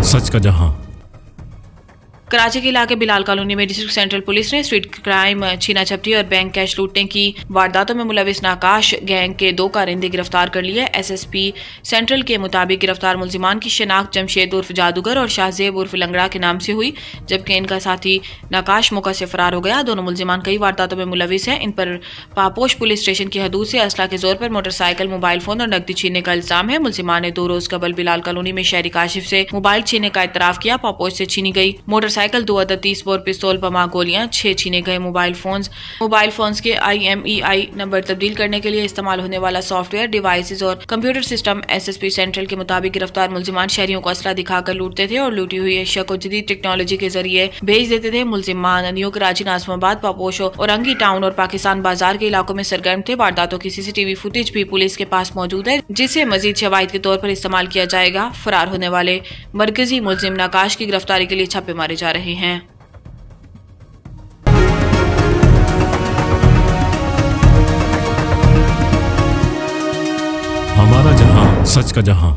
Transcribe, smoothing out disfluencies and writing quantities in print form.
सच का जहां। कराची के इलाके बिलाल कॉलोनी में डिस्ट्रिक्ट सेंट्रल पुलिस ने स्ट्रीट क्राइम, छीना झपटी और बैंक कैश लूटने की वारदातों में मुलविस नाकाश गैंग के 2 कारिंदे गिरफ्तार कर लिए। SSP सेंट्रल के मुताबिक गिरफ्तार मुलजिमान की शनाख्त जमशेद उर्फ जादूगर और शाहजेब उर्फ लंगड़ा के नाम से हुई, जबकि इनका साथी नाकाश मौका से फरार हो गया। दोनों मुलजिमान कई वारदातों में मुलविस हैं। इन पर पापोश पुलिस स्टेशन की हदूद से असला के जोर पर मोटरसाइकिल, मोबाइल फोन और नकदी छीनने का इल्जाम है। मुलजिमान ने 2 रोज कबल बिलाल कॉलोनी में शहरी काशिफ से मोबाइल छीनने का इतराफ किया। पापोश से छीनी गई मोटरसाइकिल, 2 अदद 30 बोर पिस्तौल, बमा गोलियां, 6 छीने गए मोबाइल फोन्स के IMEI नंबर तब्दील करने के लिए इस्तेमाल होने वाला सॉफ्टवेयर, डिवाइसेस और कंप्यूटर सिस्टम। SSP सेंट्रल के मुताबिक गिरफ्तार मुलजिमान शहरियों को असला दिखाकर लूटते थे और लूटी हुई अशिया को जदीद टेक्नोलॉजी के जरिए भेज देते थे। मुलजिमान न्यू कराची, नाज़िमाबाद, पापोशो, औरंगी टाउन और पाकिस्तान बाजार के इलाकों में सरगर्म थे। वारदातों की CCTV फुटेज भी पुलिस के पास मौजूद है, जिसे मजीद शवाहिद के तौर पर इस्तेमाल किया जाएगा। फरार होने वाले मरकजी मुलजिम नाकाश की गिरफ्तारी के लिए छापे मारे जा रहे हैं। हमारा जहां, सच का जहां।